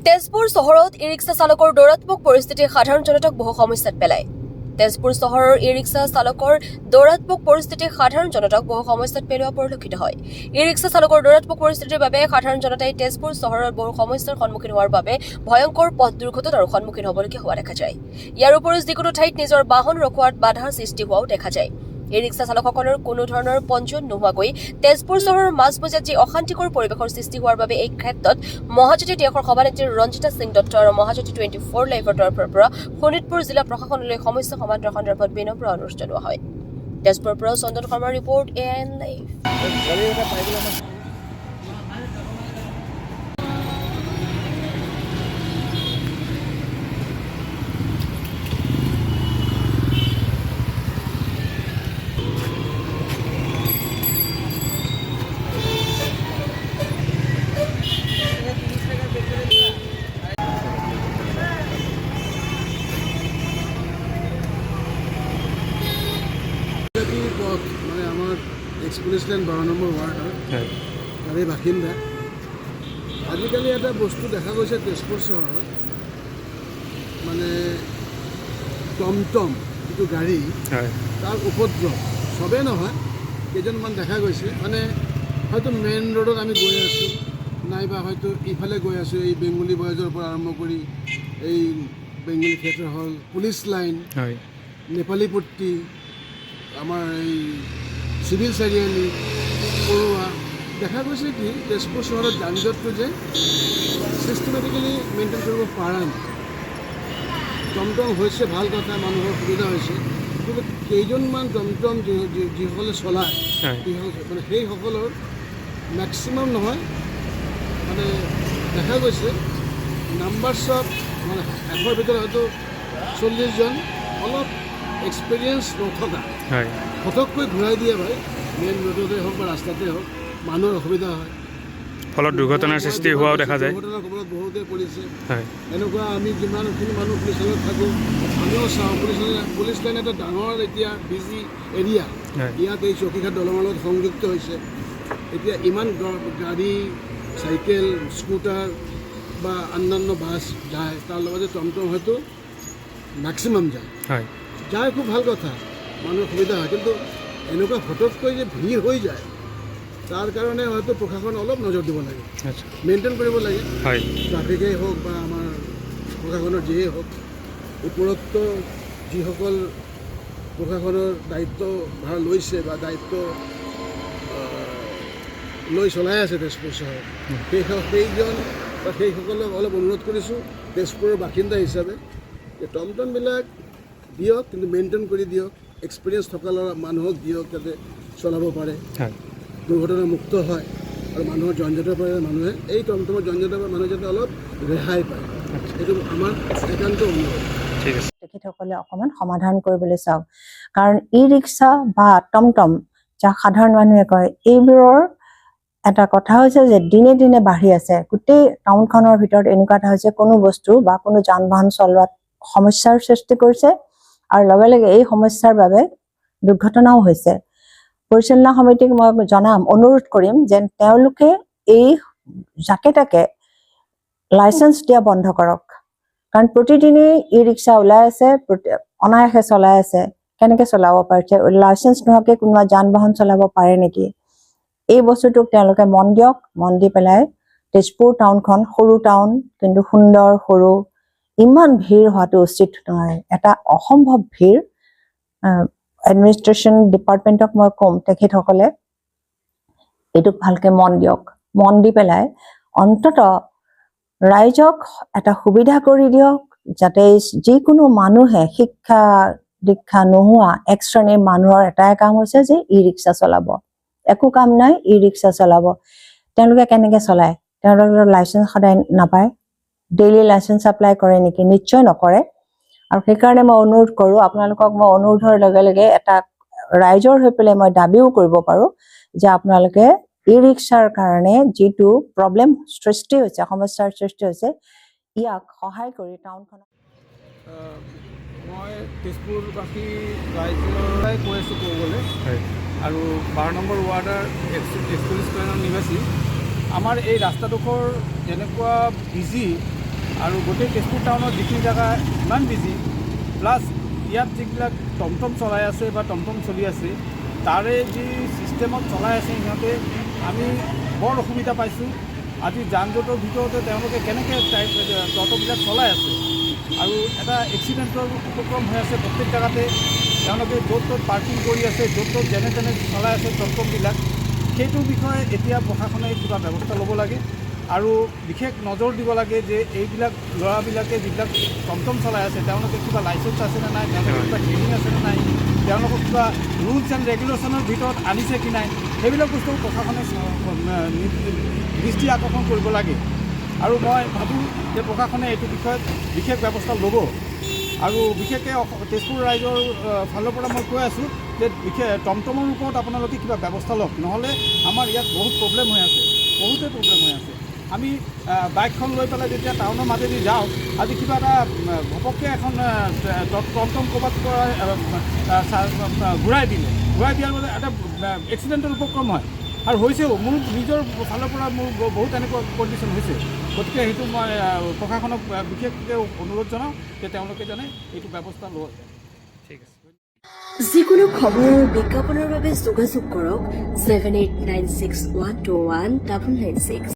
তেজপুৰ চহৰত ই-ৰিক্সা চালকৰ দৌৰাত্মক পৰিস্থিতিয়ে সাধাৰণ জনতাক বহু সমস্যাত পেলায়। তেজপুৰ চহৰৰ ই-ৰিক্সা চালকৰ দৌৰাত্মক পৰিস্থিতিয়ে সাধাৰণ জনতাক বহু সমস্যাত পেলোৱা পৰিলক্ষিত হয়। ই-ৰিক্সা চালকৰ দৌৰাত্মক পৰিস্থিতিৰ বাবে সাধাৰণ জনতাই তেজপুৰ চহৰৰ বহু সমস্যাৰ সন্মুখীন হোৱাৰ বাবে ভয়ংকৰ পথ দুৰ্ঘটনাৰ সন্মুখীন হ'বলগীয়া হোৱা দেখা যায়। ইয়াৰ উপৰিও যিকোনো ঠাইত নিজৰ বাহন ৰখোৱাত বাধাৰ সৃষ্টি হোৱাও দেখা যায়। ই-ৰিক্সা চালকসকলৰ কোনো ধৰণৰ পঞ্জীয়ন নোহোৱাকৈ তেজপুৰ চহৰৰ মাজমজিয়াত যি অশান্তিকৰ পৰিৱেশৰ সৃষ্টি হোৱাৰ বাবে এই ক্ষেত্ৰত মহাজ্যোতি ন্যাসৰ সভানেত্ৰী ৰঞ্জিতা সিং দত্ত আৰু মহাজ্যোতি 24 লাইভৰ তৰফৰ পৰা শোণিতপুৰ জিলা প্ৰশাসনলৈ সমস্যা সমাধানৰ সন্দৰ্ভত বিনম্ৰ অনুৰোধ জনোৱা হয়। তেজপুৰৰ পৰা চন্দন শৰ্মাৰ ৰিপৰ্ট AN লাইভ। মানে আমাৰ এক্সপ্ৰেসল্যান্ড 12 নম্বৰ ওয়াৰ্ডৰ তাৰে বাসিন্দা। আজিকালি এটা বস্তু দেখা গৈছে তেজপুৰ চহৰত, মানে টমটম যিটো গাড়ী তাৰ উপদ্ৰৱ চবেই নহয়, কেইজনমান দেখা গৈছে। মানে হয়তো মেইন ৰোডত আমি গৈ আছোঁ, নাইবা হয়তো ইফালে গৈ আছোঁ, এই বেংগলী বয়জৰ পৰা আৰম্ভ কৰি এই বেংগলী থিয়েটাৰ হল, পুলিচ লাইন, নেপালী পট্টি, আমাৰ এই চিভিল চাৰিআলি, পৰুৱা, দেখা গৈছে কি তেজপুৰ চহৰত যানজঁটটো যে ছিষ্টেমেটিকেলি মেইনটেইন কৰিব পৰা নাই। টমটম হৈছে ভাল কথা, মানুহৰ সুবিধা হৈছে, কিন্তু কেইজনমান টমটম যিসকলে চলায় মানে সেইসকলৰ মেক্সিমাম নহয়, মানে দেখা গৈছে নাম্বাৰছ অফ মানে 100ৰ ভিতৰত হয়তো 40 জন অলপ এক্সপিৰিয়েঞ্চ নথকা, ফটককৈ ঘূৰাই দিয়ে ভাই, মেইন ৰোডতে হওক বা ৰাস্তাতে হওক, মানুহৰ অসুবিধা হয়, ফলত দুৰ্ঘটনাৰ সৃষ্টি হোৱাও দেখা যায়। দুৰ্ঘটনাৰ খবৰত বহুতে পৰিছে। এনেকুৱা আমি যিমানখিনি মানুহ পুলিচ লাইনত থাকোঁ, আমিও চাওঁ পুলিচ লাইন এটা ডাঙৰ এতিয়া বিজি এৰিয়া, ইয়াত এই চকীঘাট দলঙৰ লগত সংযুক্ত হৈছে। এতিয়া ইমান গাড়ী, চাইকেল, স্কুটাৰ বা অন্যান্য বাছ যায়, তাৰ লগতে টমটম হয়তো মেক্সিমাম যায় খুব ভাল কথা, মানুহৰ সুবিধা হয়, কিন্তু এনেকুৱা ফটককৈ যে ভিৰ হৈ যায়, তাৰ কাৰণে হয়তো প্ৰশাসন অলপ নজৰ দিব লাগে, মেইনটেইন কৰিব লাগে, ট্ৰাফিকেই হওক বা আমাৰ প্ৰশাসনৰ যিয়েই হওক। ওপৰততো যিসকল প্ৰশাসনৰ দায়িত্ব ভাৰ লৈছে বা দায়িত্ব লৈ চলাই আছে তেজপুৰ চহৰত, সেইজন বা সেইসকলক অলপ অনুৰোধ কৰিছোঁ তেজপুৰৰ বাসিন্দা হিচাপে যে টমটমবিলাক দিয়ক, কিন্তু মেইনটেইন কৰি দিয়ক, এক্সপিৰিয়েঞ্চ থকা মানুহক দিয়ক, যাতে চলাব পাৰে, দুৰ্ঘটনা মুক্ত হয় আৰু মানুহৰ জঞ্জটৰ পৰা মানুহে এই টমটমৰ জঞ্জটৰ পৰা মানুহে যাতে অলপ ৰেহাই পায়, এইটো আমাৰ একান্ত অনুৰোধ। তেখেতসকলে অকণমান সমাধান কৰিবলৈ চাওক, কাৰণ ই ৰিক্সা বা টমটম যাক সাধাৰণ মানুহে কয়, এইবোৰৰ এটা কথা হৈছে যে দিনে দিনে বাঢ়ি আছে। গোটেই টাউনখনৰ ভিতৰত এনেকুৱা এটা হৈছে, কোনো বস্তু বা কোনো যান বাহন চলোৱাত সমস্যাৰ সৃষ্টি কৰিছে, আৰু লগে লগে এই সমস্যাৰ বাবে দুৰ্ঘটনাও হৈছে। পৰিচালনা সমিতিক মই অনুৰোধ কৰিম যে তেওঁলোকে এই যাকে তাকে লাইচেন্স দিয়া বন্ধ কৰক, কাৰণ প্ৰতিদিনেই ই ৰিক্সা ওলাই আছে, অনায়াসে চলাই আছে, কেনেকে চলাব পাৰিছে, লাইচেন্স নোহোৱাকে কোনোবা যান বাহন চলাব পাৰে নেকি? এই বস্তুটোক তেওঁলোকে মন দিয়ক, মন দি পেলাই তেজপুৰ টাউনখন সৰু টাউন, কিন্তু সুন্দৰ সৰু, ইমান ভিৰ হোৱাটো উচিত নহয়, এটা অসম্ভৱ ভিৰ। এডমিনিষ্ট্ৰেশ্যন ডিপাৰ্টমেণ্টক মই ক'ম, তেখেতসকলে এইটোক ভালকে মন দিয়ক, মন দি পেলাই অন্তত ৰাইজক এটা সুবিধা কৰি দিয়ক, যাতে যিকোনো মানুহে শিক্ষা দীক্ষা নোহোৱা এক শ্ৰেণীৰ মানুহৰ এটাই কাম হৈছে যে ই ৰিক্সা চলাব, একো কাম নাই, ই ৰিক্সা চলাব। তেওঁলোকে কেনেকে চলায়? তেওঁলোকৰ লাইচেন্স সদায় নাপায়, ডেইলি লাইচেন্স এপ্লাই কৰে নেকি? নিশ্চয় নকৰে। আৰু সেইকাৰণে মই অনুৰোধ কৰোঁ, আপোনালোকক মই অনুৰোধৰ লগে লগে এটা ৰাইজৰ হৈ পেলাই মই দাবীও কৰিব পাৰোঁ যে আপোনালোকে ই ৰিক্সাৰ কাৰণে যিটো প্ৰব্লেম সৃষ্টি হৈছে, সমস্যাৰ সৃষ্টি হৈছে, ইয়াক সহায় কৰি টাউনখনক। মই তেজপুৰবাসী ৰাইজলৈ কৈ আছোঁ ক'বলৈ, আৰু 12 নম্বৰ ৱাৰ্ডৰ এক্সপ্ৰেছ লাইনৰ নিবাসী। আমাৰ এই ৰাস্তাডোখৰ যেনেকুৱা বিজি, আৰু গোটেই তেজপুৰ টাউনৰ যিখিনি জেগা ইমান বিজি, প্লাছ ইয়াত যিবিলাক টমটম চলাই আছে বা টমটম চলি আছে তাৰে যি ছিষ্টেমত চলাই আছে সিহঁতে আমি বৰ অসুবিধা পাইছোঁ। আজি যান জঁটৰ ভিতৰতে তেওঁলোকে কেনেকৈ অটোবিলাক চলাই আছে আৰু এটা এক্সিডেণ্টৰ উপক্ৰম হৈ আছে প্ৰত্যেক জেগাতে। তেওঁলোকে য'ত ত'ত পাৰ্কিং কৰি আছে, য'ত ত'ত যেনে তেনে চলাই আছে টমটমবিলাক। সেইটোৰ বিষয়ে এতিয়া প্ৰশাসনে কিবা ব্যৱস্থা ল'ব লাগে আৰু বিশেষ নজৰ দিব লাগে যে এইবিলাক ল'ৰাবিলাকে যিবিলাক টমটম চলাই আছে তেওঁলোকে কিবা লাইচেঞ্চ আছেনে নাই, তেওঁলোকৰ কিবা ট্ৰেইনিং আছেনে নাই, তেওঁলোকক কিবা ৰুলছ এণ্ড ৰেগুলেশ্যনৰ ভিতৰত আনিছে কি নাই, সেইবিলাক বস্তু প্ৰশাসনে দৃষ্টি আকৰ্ষণ কৰিব লাগে। আৰু মই ভাবোঁ যে প্ৰশাসনে এইটো বিষয়ত বিশেষ ব্যৱস্থা ল'ব। আৰু বিশেষকৈ তেজপুৰ ৰাইজৰ ফালৰ পৰা মই কৈ আছোঁ যে টমটমৰ ওপৰত আপোনালোকে কিবা ব্যৱস্থা লওক, নহ'লে আমাৰ ইয়াত বহুত প্ৰব্লেম হৈ আছে, বহুতেই প্ৰব্লেম হৈ আছে। আমি বাইকখন লৈ পেলাই যেতিয়া টাউনৰ মাজেদি যাওঁ, আজি কিবা এটা ঘপককৈ এখন টমটম ক'ৰবাত পৰা ঘূৰাই দিয়াৰ বাবে এটা এক্সিডেণ্টৰ উপক্ৰম হয় আৰু হৈছেও। মোৰ নিজৰ ফালৰ পৰা মোৰ বহুত এনেকুৱা কণ্ডিশ্যন হৈছে। গতিকে সেইটো মই প্ৰশাসনক বিশেষকৈ অনুৰোধ জনাওঁ যে তেওঁলোকে যেনে এইটো ব্যৱস্থা লয়। ঠিক আছে। যিকোনো খবৰ আৰু বিজ্ঞাপনৰ বাবে যোগাযোগ কৰক 7896121996।